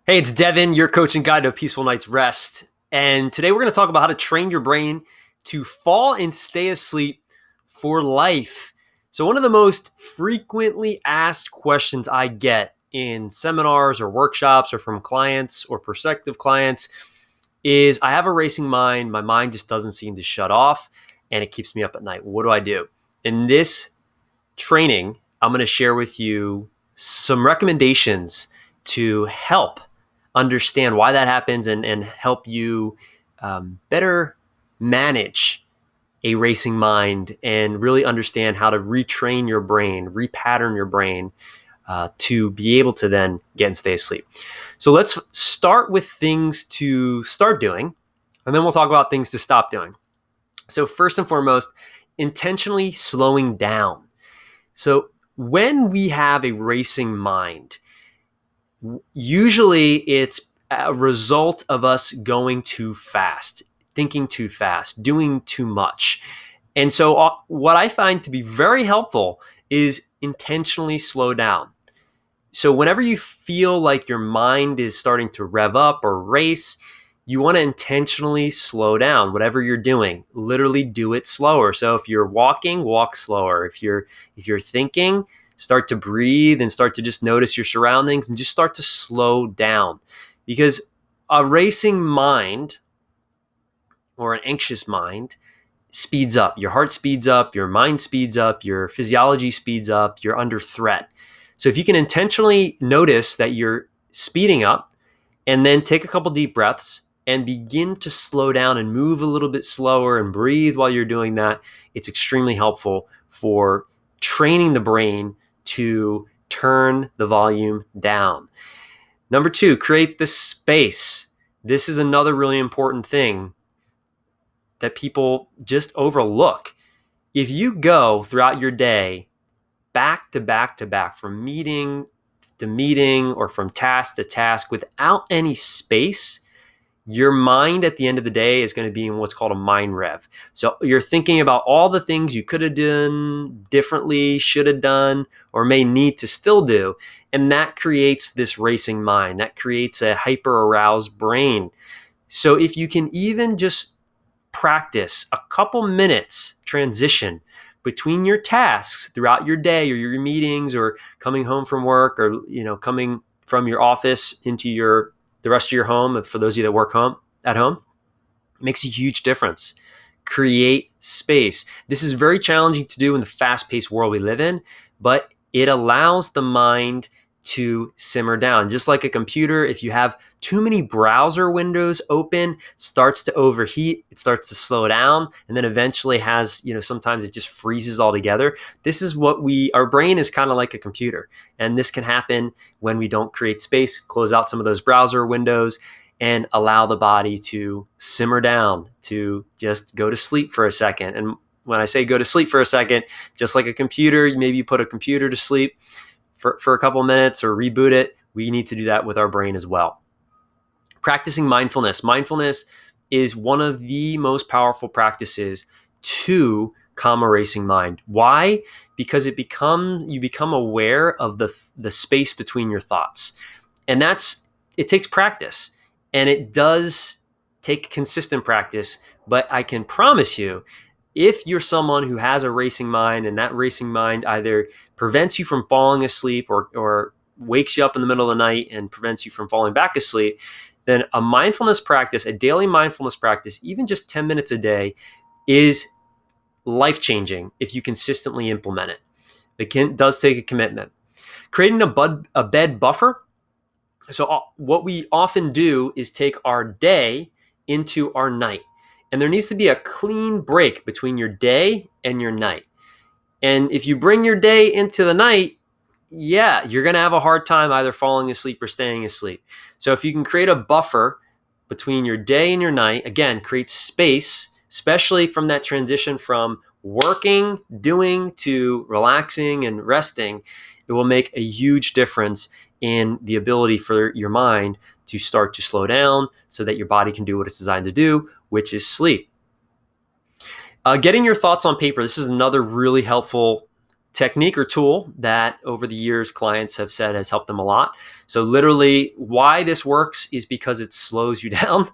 Hey, it's Devin, your coach and guide to a peaceful night's rest. And today we're going to talk about how to train your brain to fall and stay asleep for life. So, one of the most frequently asked questions I get in seminars or workshops or from clients or prospective clients is I have a racing mind. My mind just doesn't seem to shut off and it keeps me up at night. What do I do? In this training, I'm going to share with you some recommendations to help understand why that happens and help you better manage a racing mind and really understand how to retrain your brain, repattern your brain to be able to then get and stay asleep. So let's start with things to start doing, and then we'll talk about things to stop doing. So first and foremost, intentionally slowing down. So when we have a racing mind, usually it's a result of us going too fast, thinking too fast, doing too much. And so what I find to be very helpful is intentionally slow down. So whenever you feel like your mind is starting to rev up or race, you want to intentionally slow down whatever you're doing. Literally do it slower. So if you're walking, walk slower. If you're thinking, start to breathe and start to just notice your surroundings and just start to slow down. Because a racing mind or an anxious mind speeds up. Your heart speeds up, your mind speeds up, your physiology speeds up, you're under threat. So if you can intentionally notice that you're speeding up and then take a couple deep breaths and begin to slow down and move a little bit slower and breathe while you're doing that, it's extremely helpful for training the brain to turn the volume down. Number two, create the space. This is another really important thing that people just overlook. If you go throughout your day back to back to back, from meeting to meeting or from task to task without any space, your mind at the end of the day is going to be in what's called a mind rev. So you're thinking about all the things you could have done differently, should have done, or may need to still do. And that creates this racing mind. That creates a hyper aroused brain. So if you can even just practice a couple minutes transition between your tasks throughout your day or your meetings or coming home from work or coming from your office into the rest of your home, for those of you that work at home, it makes a huge difference. Create space. This is very challenging to do in the fast-paced world we live in, but it allows the mind to simmer down. Just like a computer, if you have too many browser windows open, it starts to overheat, it starts to slow down, and then eventually sometimes it just freezes altogether. This is our brain is kind of like a computer. And this can happen when we don't create space, close out some of those browser windows, and allow the body to simmer down, to just go to sleep for a second. And when I say go to sleep for a second, just like a computer, maybe you put a computer to sleep for a couple minutes or reboot it, we need to do that with our brain as well. Practicing mindfulness. Mindfulness is one of the most powerful practices to calm a racing mind. Why? Because you become aware of the space between your thoughts. And it takes practice. And it does take consistent practice, but I can promise you, if you're someone who has a racing mind and that racing mind either prevents you from falling asleep or wakes you up in the middle of the night and prevents you from falling back asleep, then a mindfulness practice, a daily mindfulness practice, even just 10 minutes a day, is life-changing if you consistently implement it. It does take a commitment. Creating a bed buffer. So what we often do is take our day into our night. And there needs to be a clean break between your day and your night. And if you bring your day into the night, you're going to have a hard time either falling asleep or staying asleep. So if you can create a buffer between your day and your night, again, create space, especially from that transition from working, doing to relaxing and resting, it will make a huge difference in the ability for your mind to start to slow down so that your body can do what it's designed to do, which is sleep. Getting your thoughts on paper. This is another really helpful technique or tool that over the years clients have said has helped them a lot. So literally why this works is because it slows you down,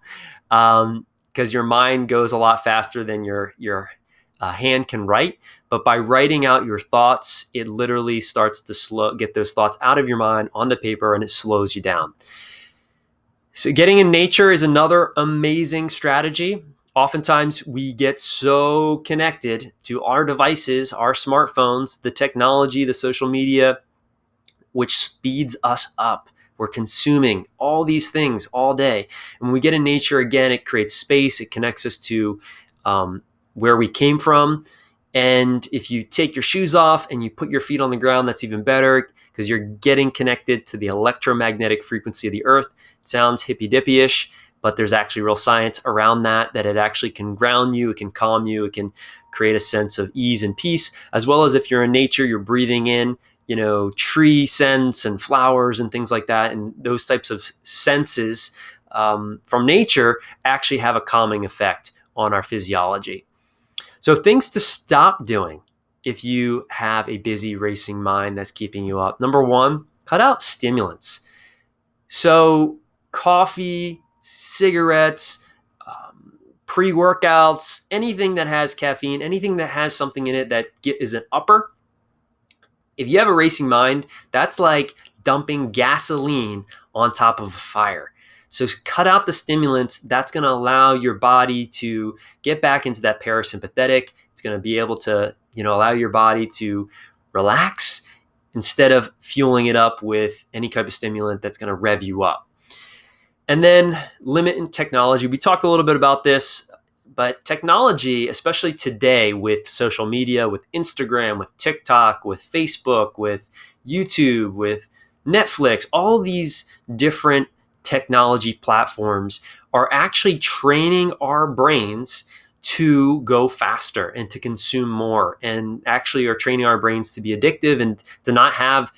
because your mind goes a lot faster than your hand can write. But by writing out your thoughts, it literally starts to get those thoughts out of your mind onto paper, and it slows you down. So getting in nature is another amazing strategy. Oftentimes we get so connected to our devices, our smartphones, the technology, the social media, which speeds us up. We're consuming all these things all day. And when we get in nature, again, it creates space. It connects us to where we came from. And if you take your shoes off and you put your feet on the ground, that's even better, because you're getting connected to the electromagnetic frequency of the earth. It sounds hippy-dippy-ish, but there's actually real science around that it actually can ground you, it can calm you, it can create a sense of ease and peace, as well as if you're in nature, you're breathing in, tree scents and flowers and things like that. And those types of senses from nature actually have a calming effect on our physiology. So things to stop doing if you have a busy racing mind that's keeping you up. Number one, cut out stimulants. So coffee, cigarettes, pre-workouts, anything that has caffeine, anything that has something in it that is an upper. If you have a racing mind, that's like dumping gasoline on top of a fire. So cut out the stimulants. That's going to allow your body to get back into that parasympathetic. It's going to be able to, allow your body to relax instead of fueling it up with any type of stimulant that's going to rev you up. And then limit in technology. We talked a little bit about this, but technology, especially today with social media, with Instagram, with TikTok, with Facebook, with YouTube, with Netflix, all these different technology platforms are actually training our brains to go faster and to consume more, and actually are training our brains to be addictive and to not have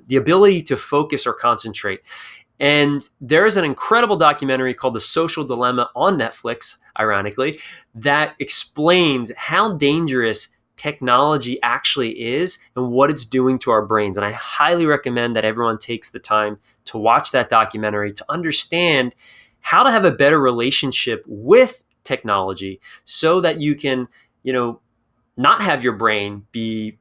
the ability to focus or concentrate. And there's an incredible documentary called The Social Dilemma on Netflix, ironically, that explains how dangerous technology actually is and what it's doing to our brains. And I highly recommend that everyone takes the time to watch that documentary to understand how to have a better relationship with technology so that you can, not have your brain be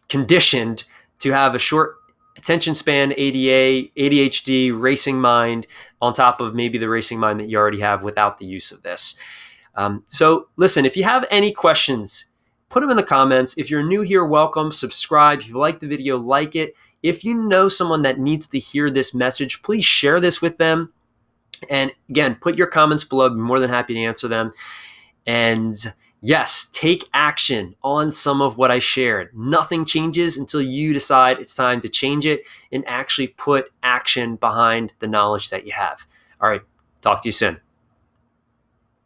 conditioned to have a short attention span, ADA, ADHD, racing mind, on top of maybe the racing mind that you already have without the use of this. So listen, if you have any questions, put them in the comments. If you're new here, welcome, subscribe. If you like the video, like it. If you know someone that needs to hear this message, please share this with them. And again, put your comments below. I'd be more than happy to answer them. And yes, take action on some of what I shared. Nothing changes until you decide it's time to change it and actually put action behind the knowledge that you have. All right, talk to you soon.